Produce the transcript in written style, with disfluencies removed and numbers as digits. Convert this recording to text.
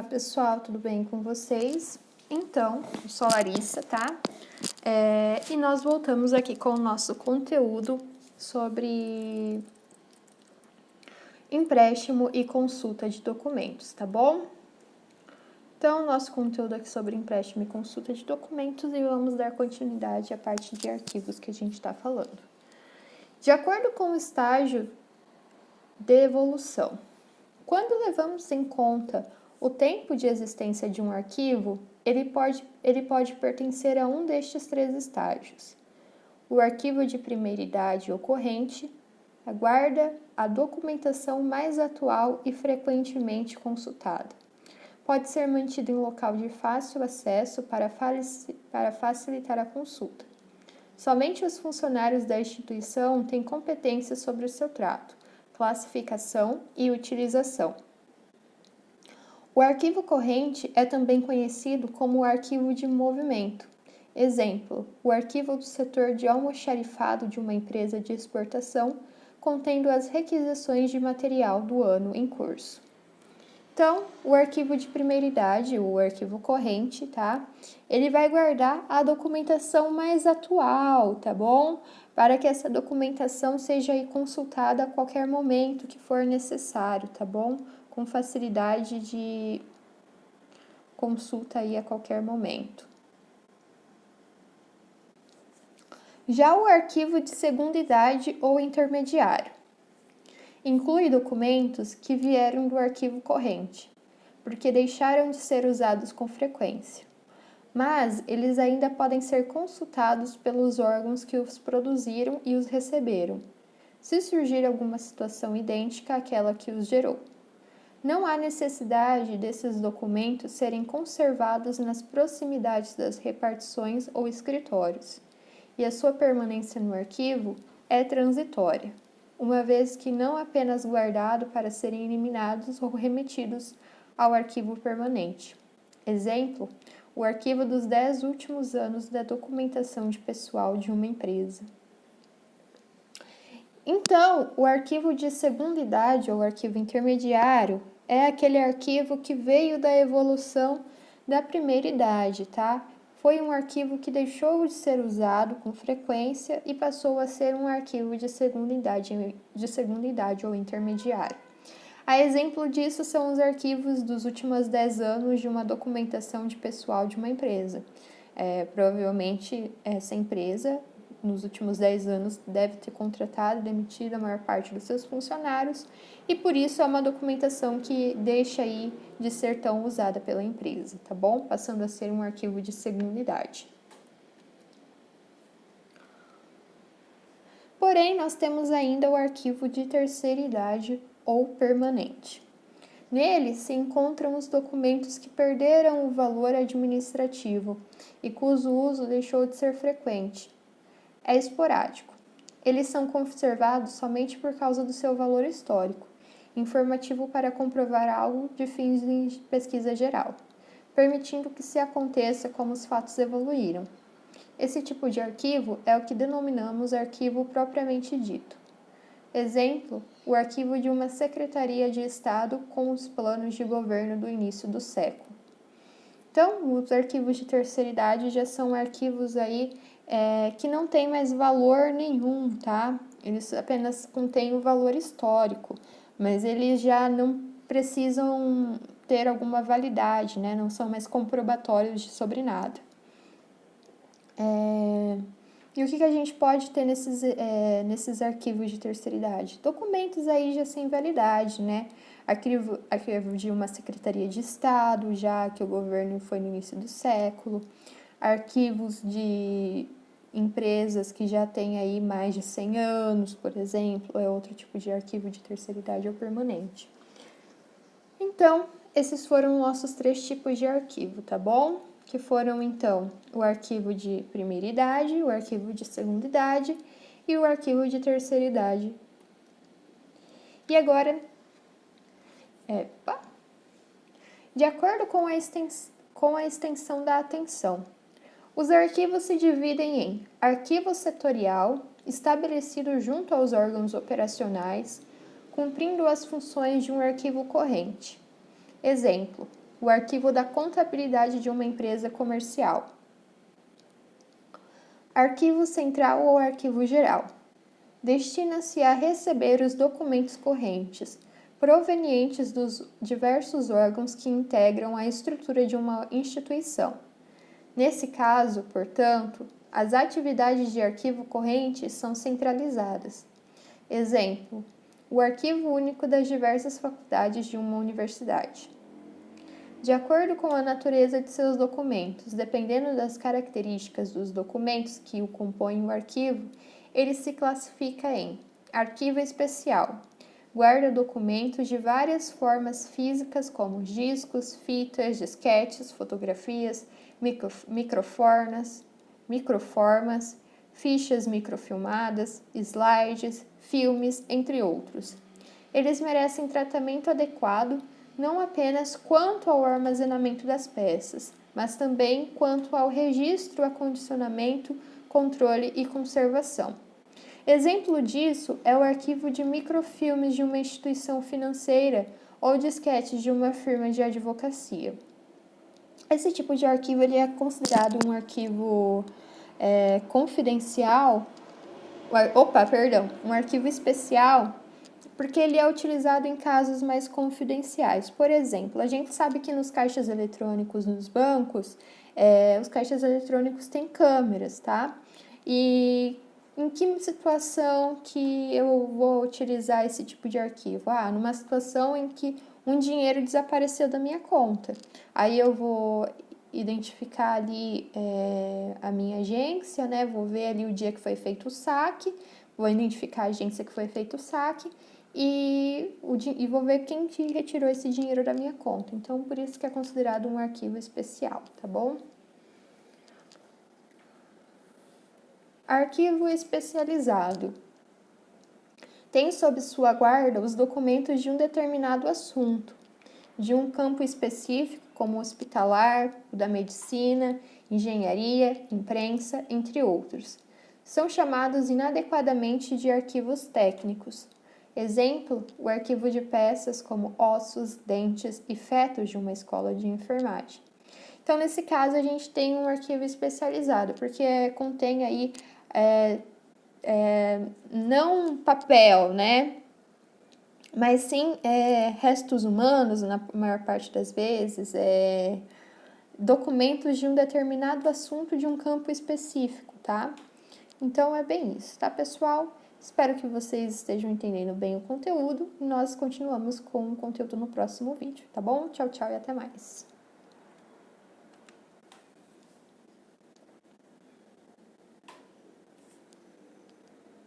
Olá pessoal, tudo bem com vocês? Então, eu sou a Larissa, tá? E nós voltamos aqui com o nosso conteúdo sobre empréstimo e consulta de documentos, tá bom? Então, nosso conteúdo aqui sobre empréstimo e consulta de documentos e vamos dar continuidade à parte de arquivos que a gente está falando. De acordo com o estágio de evolução, quando levamos em conta o tempo de existência de um arquivo, ele pode pertencer a um destes três estágios. O arquivo de primeira idade ocorrente aguarda a documentação mais atual e frequentemente consultada. Pode ser mantido em local de fácil acesso para facilitar a consulta. Somente os funcionários da instituição têm competência sobre o seu trato, classificação e utilização. O arquivo corrente é também conhecido como o arquivo de movimento. Exemplo, o arquivo do setor de almoxarifado de uma empresa de exportação, contendo as requisições de material do ano em curso. Então, o arquivo de primeira idade, o arquivo corrente, tá? Ele vai guardar a documentação mais atual, tá bom? Para que essa documentação seja aí consultada a qualquer momento que for necessário, tá bom? Com facilidade de consulta aí a qualquer momento. Já o arquivo de segunda idade ou intermediário inclui documentos que vieram do arquivo corrente, porque deixaram de ser usados com frequência, mas eles ainda podem ser consultados pelos órgãos que os produziram e os receberam, se surgir alguma situação idêntica àquela que os gerou. Não há necessidade desses documentos serem conservados nas proximidades das repartições ou escritórios, e a sua permanência no arquivo é transitória, uma vez que não apenas guardado para serem eliminados ou remetidos ao arquivo permanente. Exemplo, o arquivo dos 10 últimos anos da documentação de pessoal de uma empresa. Então, o arquivo de segunda idade ou arquivo intermediário é aquele arquivo que veio da evolução da primeira idade, tá? Foi um arquivo que deixou de ser usado com frequência e passou a ser um arquivo de segunda idade ou intermediário. A exemplo disso são os arquivos dos últimos 10 anos de uma documentação de pessoal de uma empresa. Provavelmente essa empresa nos últimos 10 anos deve ter contratado e demitido a maior parte dos seus funcionários e por isso é uma documentação que deixa aí de ser tão usada pela empresa, tá bom? Passando a ser um arquivo de segunda idade. Porém, nós temos ainda o arquivo de terceira idade ou permanente. Nele se encontram os documentos que perderam o valor administrativo e cujo uso deixou de ser frequente. É esporádico. Eles são conservados somente por causa do seu valor histórico, informativo para comprovar algo de fins de pesquisa geral, permitindo que se aconteça como os fatos evoluíram. Esse tipo de arquivo é o que denominamos arquivo propriamente dito. Exemplo, o arquivo de uma Secretaria de Estado com os planos de governo do início do século. Então, os arquivos de terceira idade já são arquivos aí que não tem mais valor nenhum, tá? Eles apenas contêm o valor histórico, mas eles já não precisam ter alguma validade, né? Não são mais comprobatórios sobre nada. E o que a gente pode ter nesses arquivos de terceira idade? Documentos aí já sem validade, né? Arquivo de uma Secretaria de Estado, já que o governo foi no início do século. Arquivos de empresas que já têm aí mais de 100 anos, por exemplo, é outro tipo de arquivo de terceira idade ou permanente. Então, esses foram nossos 3 tipos de arquivo, tá bom? Que foram, então, o arquivo de primeira idade, o arquivo de segunda idade e o arquivo de terceira idade. E agora, de acordo com a extensão da atenção, os arquivos se dividem em arquivo setorial, estabelecido junto aos órgãos operacionais, cumprindo as funções de um arquivo corrente. Exemplo, o arquivo da contabilidade de uma empresa comercial. Arquivo central ou arquivo geral. Destina-se a receber os documentos correntes, provenientes dos diversos órgãos que integram a estrutura de uma instituição. Nesse caso, portanto, as atividades de arquivo corrente são centralizadas. Exemplo, o arquivo único das diversas faculdades de uma universidade. De acordo com a natureza de seus documentos, dependendo das características dos documentos que o compõem o arquivo, ele se classifica em arquivo especial. Guarda documentos de várias formas físicas como discos, fitas, disquetes, fotografias, microformas, fichas microfilmadas, slides, filmes, entre outros. Eles merecem tratamento adequado não apenas quanto ao armazenamento das peças, mas também quanto ao registro, acondicionamento, controle e conservação. Exemplo disso é o arquivo de microfilmes de uma instituição financeira ou disquetes de uma firma de advocacia. Esse tipo de arquivo ele é considerado um arquivo confidencial, um arquivo especial, porque ele é utilizado em casos mais confidenciais. Por exemplo, a gente sabe que nos caixas eletrônicos nos bancos, os caixas eletrônicos têm câmeras, tá? E em que situação que eu vou utilizar esse tipo de arquivo? Numa situação em que um dinheiro desapareceu da minha conta. Aí eu vou identificar ali a minha agência, né? Vou ver ali o dia que foi feito o saque, vou identificar a agência que foi feito o saque e vou ver quem retirou esse dinheiro da minha conta. Então, por isso que é considerado um arquivo especial, tá bom? Arquivo especializado. Tem sob sua guarda os documentos de um determinado assunto, de um campo específico, como hospitalar, o da medicina, engenharia, imprensa, entre outros. São chamados inadequadamente de arquivos técnicos. Exemplo, o arquivo de peças como ossos, dentes e fetos de uma escola de enfermagem. Então, nesse caso, a gente tem um arquivo especializado, porque contém aí não papel, né? Mas sim restos humanos, na maior parte das vezes, documentos de um determinado assunto de um campo específico, tá? Então, é bem isso, tá, pessoal? Espero que vocês estejam entendendo bem o conteúdo e nós continuamos com o conteúdo no próximo vídeo, tá bom? Tchau, tchau e até mais!